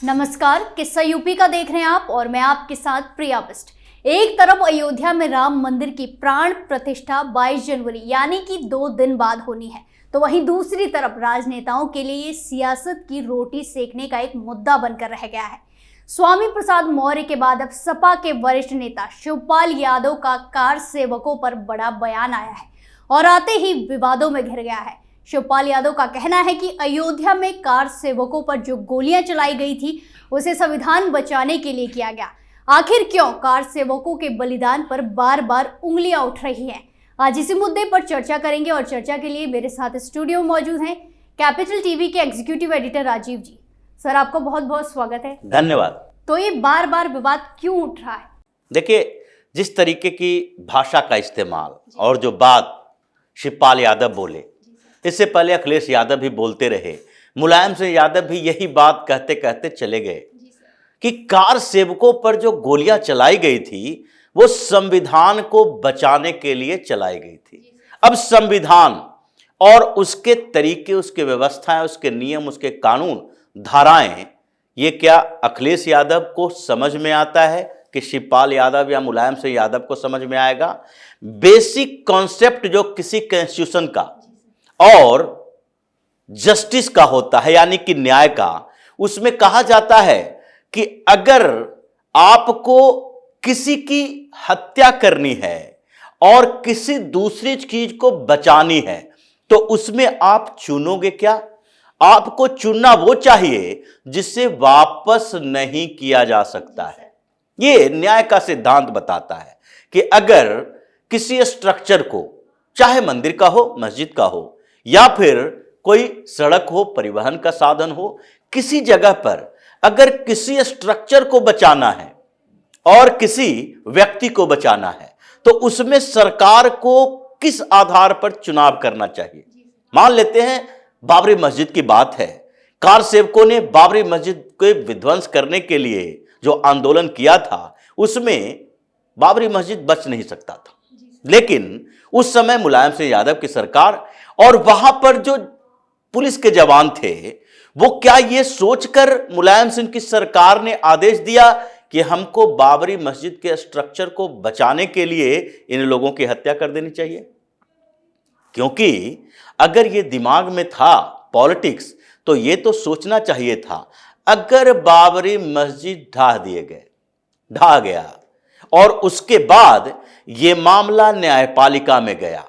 नमस्कार, किस्सा यूपी का देख रहे हैं आप और मैं आपके साथ प्रिया बिस्ट। एक तरफ अयोध्या में राम मंदिर की प्राण प्रतिष्ठा 22 जनवरी यानी कि 2 दिन बाद होनी है, तो वहीं दूसरी तरफ राजनेताओं के लिए ये सियासत की रोटी सेकने का एक मुद्दा बनकर रह गया है। स्वामी प्रसाद मौर्य के बाद अब सपा के वरिष्ठ नेता शिवपाल यादव का कार सेवकों पर बड़ा बयान आया है और आते ही विवादों में घिर गया है। शिवपाल यादव का कहना है कि अयोध्या में कार सेवकों पर जो गोलियां चलाई गई थी उसे संविधान बचाने के लिए किया गया। आखिर क्यों कार सेवकों के बलिदान पर बार बार उंगलियां उठ रही हैं? आज इसी मुद्दे पर चर्चा करेंगे और चर्चा के लिए मेरे साथ स्टूडियो में मौजूद हैं कैपिटल टीवी के एग्जीक्यूटिव एडिटर राजीव जी। सर, आपका बहुत बहुत स्वागत है। धन्यवाद। तो ये बार बार विवाद क्यों उठ रहा है? देखिए, जिस तरीके की भाषा का इस्तेमाल और जो बात शिवपाल यादव बोले, इससे पहले अखिलेश यादव भी बोलते रहे, मुलायम सिंह यादव भी यही बात कहते कहते चले गए कि कार सेवकों पर जो गोलियां चलाई गई थी वो संविधान को बचाने के लिए चलाई गई थी। अब संविधान और उसके तरीके, उसके व्यवस्थाएं, उसके नियम, उसके कानून, धाराएं, ये क्या अखिलेश यादव को समझ में आता है कि शिवपाल यादव या मुलायम सिंह यादव को समझ में आएगा? बेसिक कॉन्सेप्ट जो किसी कॉन्स्टिट्यूशन का और जस्टिस का होता है, यानी कि न्याय का, उसमें कहा जाता है कि अगर आपको किसी की हत्या करनी है और किसी दूसरी चीज को बचानी है तो उसमें आप चुनोगे क्या? आपको चुनना वो चाहिए जिसे वापस नहीं किया जा सकता है। ये न्याय का सिद्धांत बताता है कि अगर किसी स्ट्रक्चर को, चाहे मंदिर का हो, मस्जिद का हो, या फिर कोई सड़क हो, परिवहन का साधन हो, किसी जगह पर अगर किसी स्ट्रक्चर को बचाना है और किसी व्यक्ति को बचाना है तो उसमें सरकार को किस आधार पर चुनाव करना चाहिए? मान लेते हैं बाबरी मस्जिद की बात है। कार सेवकों ने बाबरी मस्जिद के विध्वंस करने के लिए जो आंदोलन किया था उसमें बाबरी मस्जिद बच नहीं सकता था, लेकिन उस समय मुलायम सिंह यादव की सरकार और वहां पर जो पुलिस के जवान थे वो क्या ये सोचकर मुलायम सिंह की सरकार ने आदेश दिया कि हमको बाबरी मस्जिद के स्ट्रक्चर को बचाने के लिए इन लोगों की हत्या कर देनी चाहिए? क्योंकि अगर ये दिमाग में था पॉलिटिक्स, तो ये तो सोचना चाहिए था अगर बाबरी मस्जिद ढा गया और उसके बाद ये मामला न्यायपालिका में गया,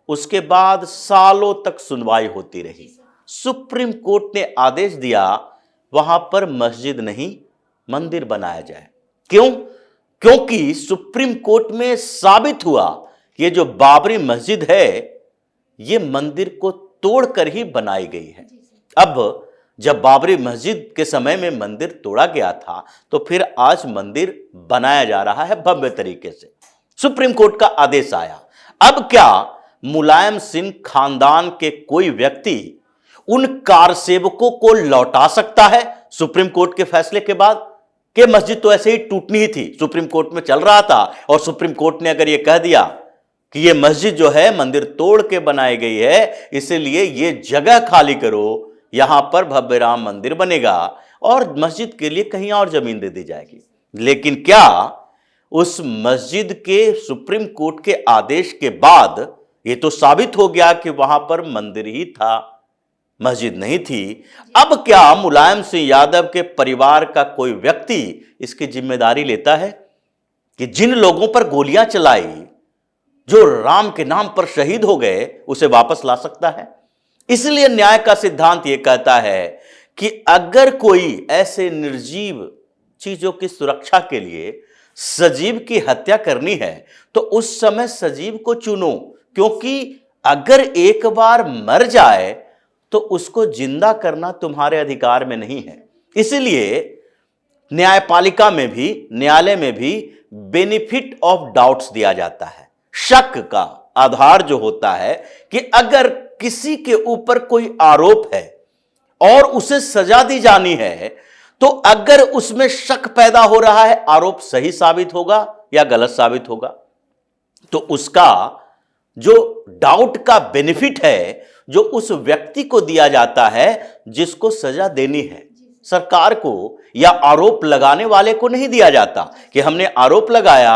उसके बाद सालों तक सुनवाई होती रही, सुप्रीम कोर्ट ने आदेश दिया वहां पर मस्जिद नहीं मंदिर बनाया जाए। क्यों? क्योंकि सुप्रीम कोर्ट में साबित हुआ ये जो बाबरी मस्जिद है ये मंदिर को तोड़कर ही बनाई गई है। अब जब बाबरी मस्जिद के समय में मंदिर तोड़ा गया था तो फिर आज मंदिर बनाया जा रहा है भव्य तरीके से। सुप्रीम कोर्ट का आदेश आया। अब क्या मुलायम सिंह खानदान के कोई व्यक्ति उन कार सेवकों को लौटा सकता है सुप्रीम कोर्ट के फैसले के बाद? कि मस्जिद तो ऐसे ही टूटनी ही थी, सुप्रीम कोर्ट में चल रहा था और सुप्रीम कोर्ट ने अगर यह कह दिया कि यह मस्जिद जो है मंदिर तोड़ के बनाई गई है, इसलिए यह जगह खाली करो, यहां पर भव्य राम मंदिर बनेगा और मस्जिद के लिए कहीं और जमीन दे दी जाएगी। लेकिन क्या उस मस्जिद के सुप्रीम कोर्ट के आदेश के बाद यह तो साबित हो गया कि वहां पर मंदिर ही था, मस्जिद नहीं थी। अब क्या मुलायम सिंह यादव के परिवार का कोई व्यक्ति इसकी जिम्मेदारी लेता है कि जिन लोगों पर गोलियां चलाई, जो राम के नाम पर शहीद हो गए, उसे वापस ला सकता है? इसलिए न्याय का सिद्धांत यह कहता है कि अगर कोई ऐसे निर्जीव चीजों की सुरक्षा के लिए सजीव की हत्या करनी है तो उस समय सजीव को चुनो, क्योंकि अगर एक बार मर जाए तो उसको जिंदा करना तुम्हारे अधिकार में नहीं है। इसलिए न्यायपालिका में भी, न्यायालय में भी बेनिफिट ऑफ डाउट्स दिया जाता है। शक का आधार जो होता है कि अगर किसी के ऊपर कोई आरोप है और उसे सजा दी जानी है तो अगर उसमें शक पैदा हो रहा है, आरोप सही साबित होगा या गलत साबित होगा, तो उसका जो डाउट का बेनिफिट है जो उस व्यक्ति को दिया जाता है जिसको सजा देनी है। सरकार को या आरोप लगाने वाले को नहीं दिया जाता कि हमने आरोप लगाया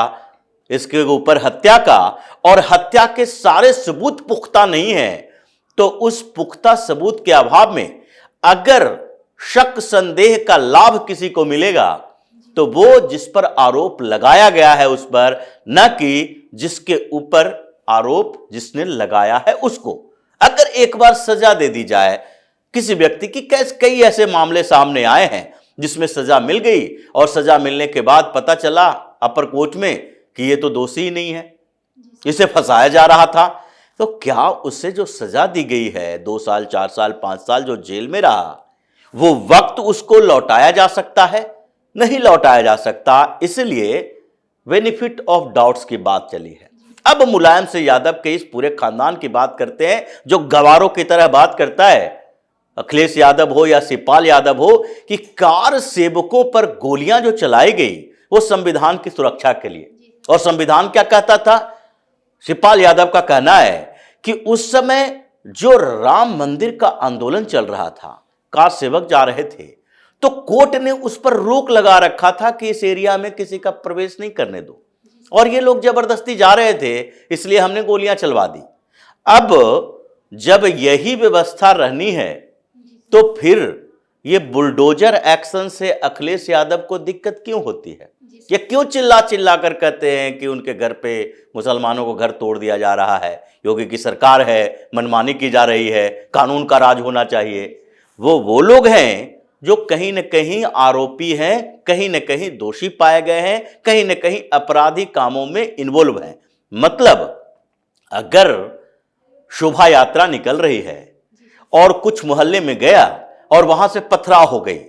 इसके ऊपर हत्या का और हत्या के सारे सबूत पुख्ता नहीं है, तो उस पुख्ता सबूत के अभाव में अगर शक संदेह का लाभ किसी को मिलेगा तो वो जिस पर आरोप लगाया गया है उस पर, न कि जिसके ऊपर आरोप जिसने लगाया है उसको। अगर एक बार सजा दे दी जाए किसी व्यक्ति की, कई ऐसे मामले सामने आए हैं जिसमें सजा मिल गई और सजा मिलने के बाद पता चला अपर कोर्ट में कि ये तो दोषी ही नहीं है, इसे फंसाया जा रहा था, तो क्या उससे जो सजा दी गई है 2 साल 4 साल 5 साल जो जेल में रहा, वो वक्त उसको लौटाया जा सकता है? नहीं लौटाया जा सकता। इसलिए बेनिफिट ऑफ डाउट्स की बात चली है। अब मुलायम सिंह यादव के इस पूरे खानदान की बात करते हैं जो गवारों की तरह बात करता है, अखिलेश यादव हो या शिवपाल यादव हो, कि कार सेवकों पर गोलियां जो चलाई गई वो संविधान की सुरक्षा के लिए। और संविधान क्या कहता था? शिवपाल यादव का कहना है कि उस समय जो राम मंदिर का आंदोलन चल रहा था, कार सेवक जा रहे थे, तो कोर्ट ने उस पर रोक लगा रखा था कि इस एरिया में किसी का प्रवेश नहीं करने दो, और ये लोग जबरदस्ती जा रहे थे, इसलिए हमने गोलियां चलवा दी। अब जब यही व्यवस्था रहनी है तो फिर ये बुलडोजर एक्शन से अखिलेश यादव को दिक्कत क्यों होती है? ये क्यों चिल्ला चिल्ला कर कहते हैं कि उनके घर पे मुसलमानों को घर तोड़ दिया जा रहा है, योगी की सरकार है, मनमानी की जा रही है, कानून का राज होना चाहिए? वो लोग हैं जो कहीं न कहीं आरोपी हैं, कहीं न कहीं दोषी पाए गए हैं, कहीं न कहीं अपराधी कामों में इन्वॉल्व हैं। मतलब अगर शोभा यात्रा निकल रही है और कुछ मोहल्ले में गया और वहां से पथराव हो गई,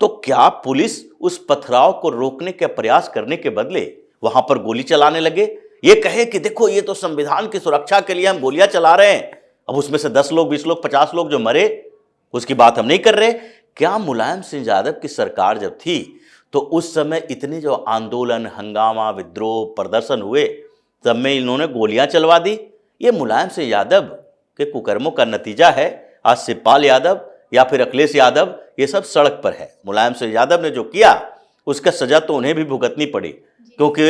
तो क्या पुलिस उस पथराव को रोकने के प्रयास करने के बदले वहां पर गोली चलाने लगे? ये कहे कि देखो ये तो संविधान की सुरक्षा के लिए हम गोलियां चला रहे हैं, अब उसमें से 10 लोग 20 लोग 50 लोग जो मरे उसकी बात हम नहीं कर रहे। क्या मुलायम सिंह यादव की सरकार जब थी तो उस समय इतने जो आंदोलन, हंगामा, विद्रोह, प्रदर्शन हुए, तब में इन्होंने गोलियां चलवा दी? ये मुलायम सिंह यादव के कुकर्मों का नतीजा है। आज शिवपाल यादव या फिर अखिलेश यादव ये सब सड़क पर है। मुलायम सिंह यादव ने जो किया उसका सजा तो उन्हें भी भुगतनी पड़ी, क्योंकि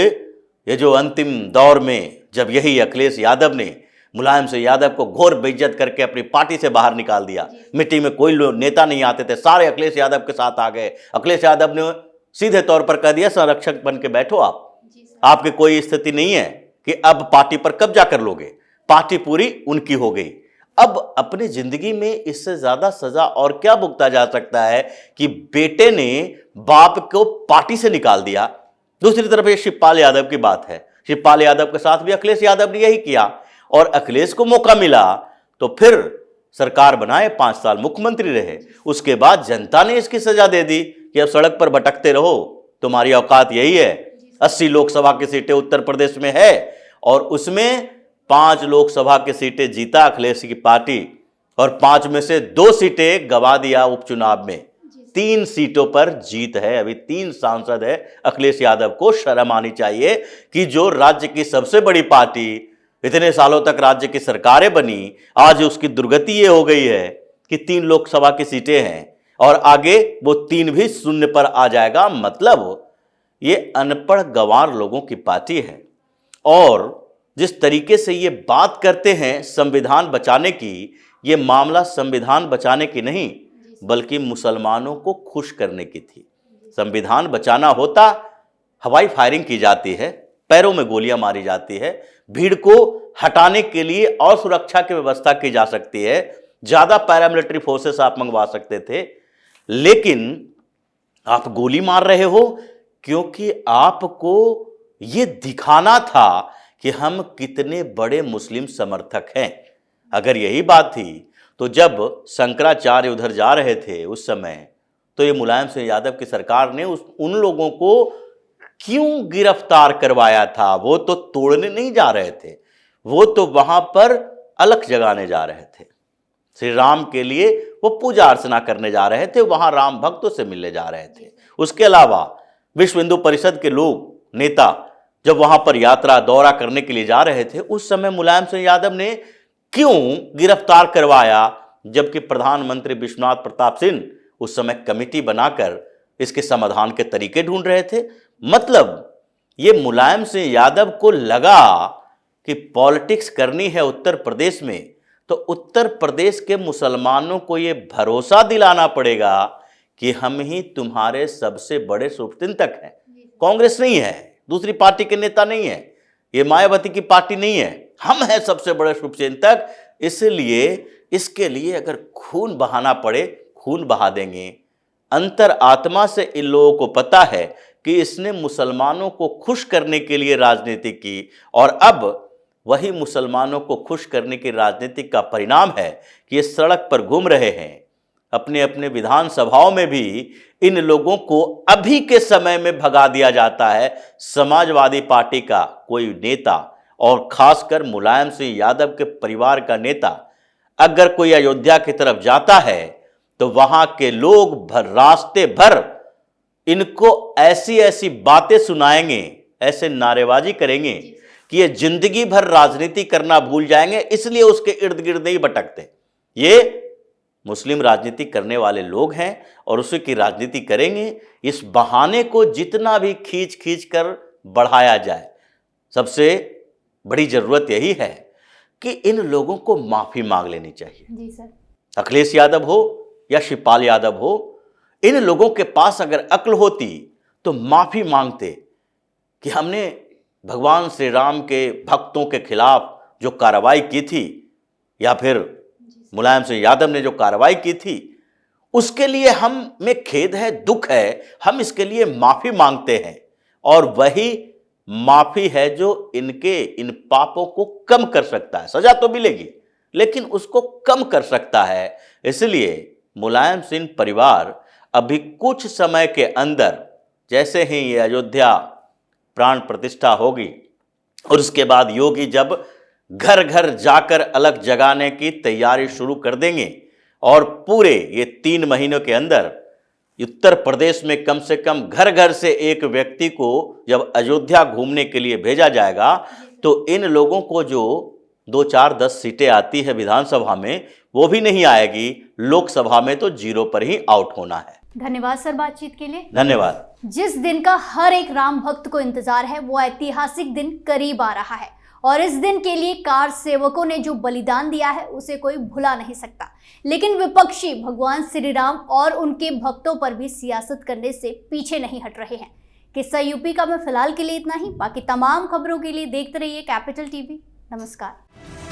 ये जो अंतिम दौर में जब यही अखिलेश यादव ने मुलायम सिंह यादव को घोर बेइज्जत करके अपनी पार्टी से बाहर निकाल दिया, मिट्टी में कोई नेता नहीं आते थे, सारे अखिलेश यादव के साथ आ गए। अखिलेश यादव ने सीधे तौर पर कह दिया संरक्षक बन के बैठो आप, आपकी कोई स्थिति नहीं है कि अब पार्टी पर कब्जा कर लोगे, पार्टी पूरी उनकी हो गई। अब अपनी जिंदगी में इससे ज्यादा सजा और क्या भुगता जा सकता है कि बेटे ने बाप को पार्टी से निकाल दिया। दूसरी तरफ ये शिवपाल यादव की बात है, शिवपाल यादव के साथ भी अखिलेश यादव ने यही किया, और अखिलेश को मौका मिला तो फिर सरकार बनाए, 5 साल मुख्यमंत्री रहे। उसके बाद जनता ने इसकी सजा दे दी कि अब सड़क पर भटकते रहो, तुम्हारी औकात यही है। 80 लोकसभा की सीटें उत्तर प्रदेश में है और उसमें 5 लोकसभा की सीटें जीता अखिलेश की पार्टी, और 5 में से 2 सीटें गवा दिया उपचुनाव में। 3 सीटों पर जीत है, अभी 3 सांसद है। अखिलेश यादव को शर्म आनी चाहिए कि जो राज्य की सबसे बड़ी पार्टी, इतने सालों तक राज्य की सरकारें बनी, आज उसकी दुर्गति ये हो गई है कि 3 लोकसभा की सीटें हैं और आगे वो 3 भी शून्य पर आ जाएगा। मतलब ये अनपढ़ गंवार लोगों की पार्टी है। और जिस तरीके से ये बात करते हैं संविधान बचाने की, ये मामला संविधान बचाने की नहीं बल्कि मुसलमानों को खुश करने की थी। संविधान बचाना होता, हवाई फायरिंग की जाती है, पैरों में गोलियां मारी जाती है, भीड़ को हटाने के लिए और सुरक्षा की व्यवस्था की जा सकती है, ज्यादा पैरामिलिट्री फोर्सेस आप मंगवा सकते थे, लेकिन आप गोली मार रहे हो क्योंकि आपको ये दिखाना था कि हम कितने बड़े मुस्लिम समर्थक हैं। अगर यही बात थी तो जब शंकराचार्य उधर जा रहे थे उस समय, तो ये मुलायम सिंह यादव की सरकार ने उन लोगों को क्यों गिरफ्तार करवाया था? वो तो तोड़ने नहीं जा रहे थे, वो तो वहां पर अलख जगाने जा रहे थे। श्री राम के लिए वो पूजा अर्चना करने जा रहे थे, वहां राम भक्तों से मिलने जा रहे थे। उसके अलावा विश्व हिंदू परिषद के लोग, नेता जब वहां पर यात्रा दौरा करने के लिए जा रहे थे, उस समय मुलायम सिंह यादव ने क्यों गिरफ्तार करवाया? जबकि प्रधानमंत्री विश्वनाथ प्रताप सिंह उस समय कमेटी बनाकर इसके समाधान के तरीके ढूंढ रहे थे। मतलब ये मुलायम सिंह यादव को लगा कि पॉलिटिक्स करनी है उत्तर प्रदेश में, तो उत्तर प्रदेश के मुसलमानों को ये भरोसा दिलाना पड़ेगा कि हम ही तुम्हारे सबसे बड़े शुभचिंतक हैं। कांग्रेस नहीं है, दूसरी पार्टी के नेता नहीं है, ये मायावती की पार्टी नहीं है, हम हैं सबसे बड़े शुभचिंतक। इसलिए इसके लिए अगर खून बहाना पड़े खून बहा देंगे। अंतर आत्मा से इन लोगों को पता है कि इसने मुसलमानों को खुश करने के लिए राजनीति की, और अब वही मुसलमानों को खुश करने की राजनीति का परिणाम है कि ये सड़क पर घूम रहे हैं। अपने अपने विधानसभाओं में भी इन लोगों को अभी के समय में भगा दिया जाता है। समाजवादी पार्टी का कोई नेता और खासकर मुलायम सिंह यादव के परिवार का नेता अगर कोई अयोध्या की तरफ जाता है तो वहां के लोग रास्ते भर इनको ऐसी ऐसी बातें सुनाएंगे, ऐसे नारेबाजी करेंगे कि ये जिंदगी भर राजनीति करना भूल जाएंगे, इसलिए उसके इर्द गिर्द नहीं भटकते। ये मुस्लिम राजनीति करने वाले लोग हैं और उसी की राजनीति करेंगे। इस बहाने को जितना भी खींच खींच कर बढ़ाया जाए, सबसे बड़ी जरूरत यही है कि इन लोगों को माफी मांग लेनी चाहिए। जी सर। अखिलेश यादव हो या शिवपाल यादव हो, इन लोगों के पास अगर अक्ल होती तो माफी मांगते कि हमने भगवान श्री राम के भक्तों के खिलाफ जो कार्रवाई की थी, या फिर मुलायम सिंह यादव ने जो कार्रवाई की थी, उसके लिए हम में खेद है, दुख है, हम इसके लिए माफी मांगते हैं। और वही माफी है जो इनके इन पापों को कम कर सकता है। सजा तो मिलेगी लेकिन उसको कम कर सकता है। इसलिए मुलायम सिंह परिवार अभी कुछ समय के अंदर, जैसे ही ये अयोध्या प्राण प्रतिष्ठा होगी और उसके बाद योगी जब घर घर जाकर अलग जगाने की तैयारी शुरू कर देंगे और पूरे ये 3 महीनों के अंदर उत्तर प्रदेश में कम से कम घर घर से एक व्यक्ति को जब अयोध्या घूमने के लिए भेजा जाएगा, तो इन लोगों को जो 2, 4, 10 सीटें आती है विधानसभा में, वो भी नहीं आएगी। लोकसभा में तो 0 पर ही आउट होना है। धन्यवाद सर बातचीत के लिए। धन्यवाद। जिस दिन का हर एक राम भक्त को इंतजार है, वो ऐतिहासिक दिन करीब आ रहा है और इस दिन के लिए कार सेवकों ने जो बलिदान दिया है उसे कोई भुला नहीं सकता। लेकिन विपक्षी भगवान श्री राम और उनके भक्तों पर भी सियासत करने से पीछे नहीं हट रहे हैं। किस्सा यूपी का मैं फिलहाल के लिए इतना ही। बाकी तमाम खबरों के लिए देखते रहिए कैपिटल टीवी। नमस्कार।